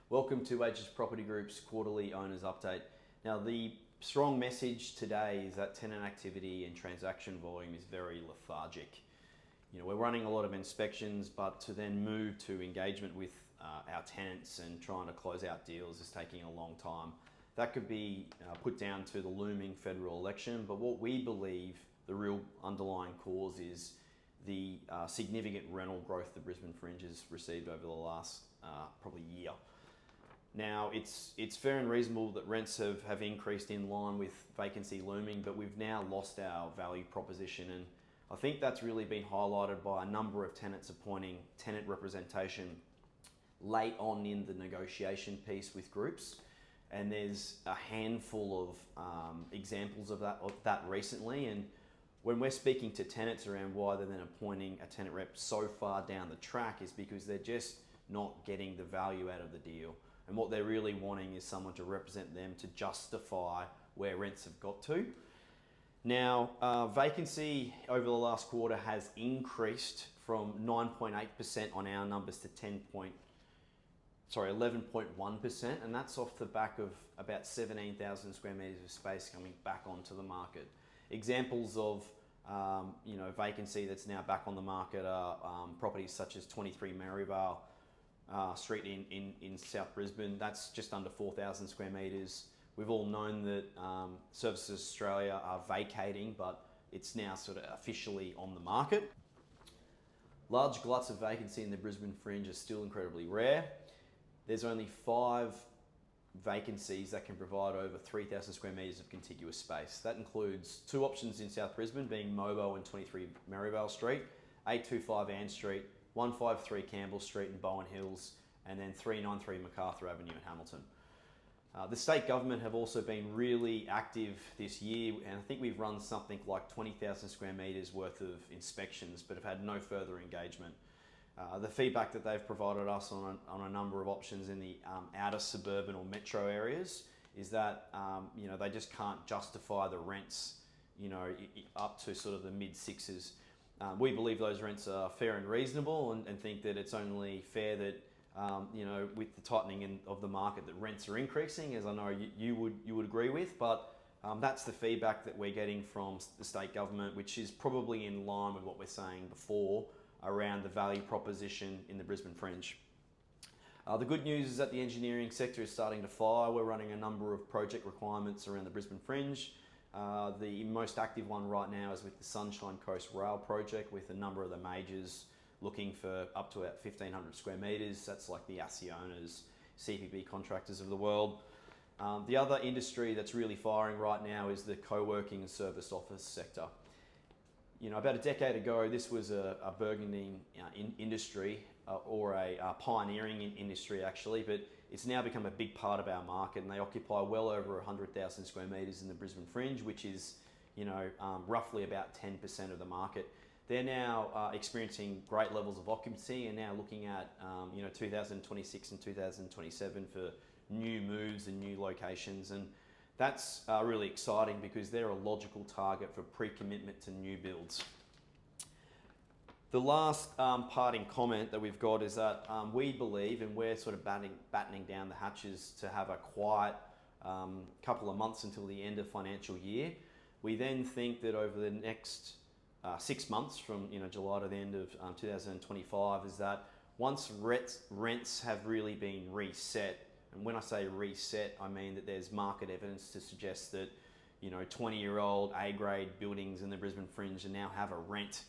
Welcome to Aegis Property Group's quarterly owners update. Now, the strong message today is that tenant activity and transaction volume is very lethargic. We're running a lot of inspections, but to then move to engagement with our tenants and trying to close out deals is taking a long time. That could be put down to the looming federal election, but what we believe the real underlying cause is the significant rental growth the Brisbane Fringe has received over the last probably year. Now, it's fair and reasonable that rents have increased in line with vacancy looming, but we've now lost our value proposition, and I think that's really been highlighted by a number of tenants appointing tenant representation late on in the negotiation piece with groups. And there's a handful of examples of that recently. And when we're speaking to tenants around why they're then appointing a tenant rep so far down the track, is because they're just not getting the value out of the deal. And what they're really wanting is someone to represent them to justify where rents have got to. Now, vacancy over the last quarter has increased from 9.8% on our numbers to 11.1%, and that's off the back of about 17,000 square metres of space coming back onto the market. Examples of vacancy that's now back on the market are properties such as 23 Maryvale Street in South Brisbane. That's just under 4,000 square metres. We've all known that Services Australia are vacating, but it's now sort of officially on the market. Large gluts of vacancy in the Brisbane Fringe are still incredibly rare. There's only 5 vacancies that can provide over 3,000 square metres of contiguous space. That includes 2 options in South Brisbane, being Mobo and 23 Maryvale Street, 825 Ann Street, 153 Campbell Street in Bowen Hills, and then 393 MacArthur Avenue in Hamilton. The state government have also been really active this year, and I think we've run something like 20,000 square metres worth of inspections, but have had no further engagement. The feedback that they've provided us on a number of options in the outer suburban or metro areas is that they just can't justify the rents up to sort of the mid sixes. We believe those rents are fair and reasonable, and think that it's only fair that with the tightening of the market, that rents are increasing, as I know you would agree with. But that's the feedback that we're getting from the state government, which is probably in line with what we're saying before around the value proposition in the Brisbane Fringe. The good news is that the engineering sector is starting to fire. We're running a number of project requirements around the Brisbane Fringe. The most active one right now is with the Sunshine Coast Rail project, with a number of the majors looking for up to about 1,500 square metres. That's like the Accionas, CPB contractors of the world. The other industry that's really firing right now is the co-working and serviced office sector. About a decade ago, this was a burgeoning industry, or a pioneering industry actually, but it's now become a big part of our market, and they occupy well over 100,000 square metres in the Brisbane Fringe, which is roughly about 10% of the market. They're now experiencing great levels of occupancy, and now looking at 2026 and 2027 for new moves and new locations. And that's really exciting because they're a logical target for pre-commitment to new builds. The last parting comment that we've got is that we believe, and we're sort of battening down the hatches to have a quiet couple of months until the end of financial year. We then think that over the next 6 months, from July to the end of 2025, is that once rents have really been reset, and when I say reset, I mean that there's market evidence to suggest that 20-year-old A-grade buildings in the Brisbane Fringe now have a rent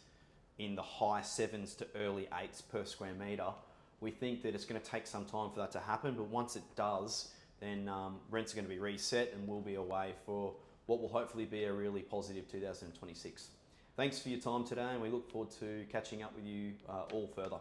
in the high 7s to early 8s per square metre. We think that it's going to take some time for that to happen, but once it does, then rents are going to be reset, and we'll be away for what will hopefully be a really positive 2026. Thanks for your time today, and we look forward to catching up with you all further.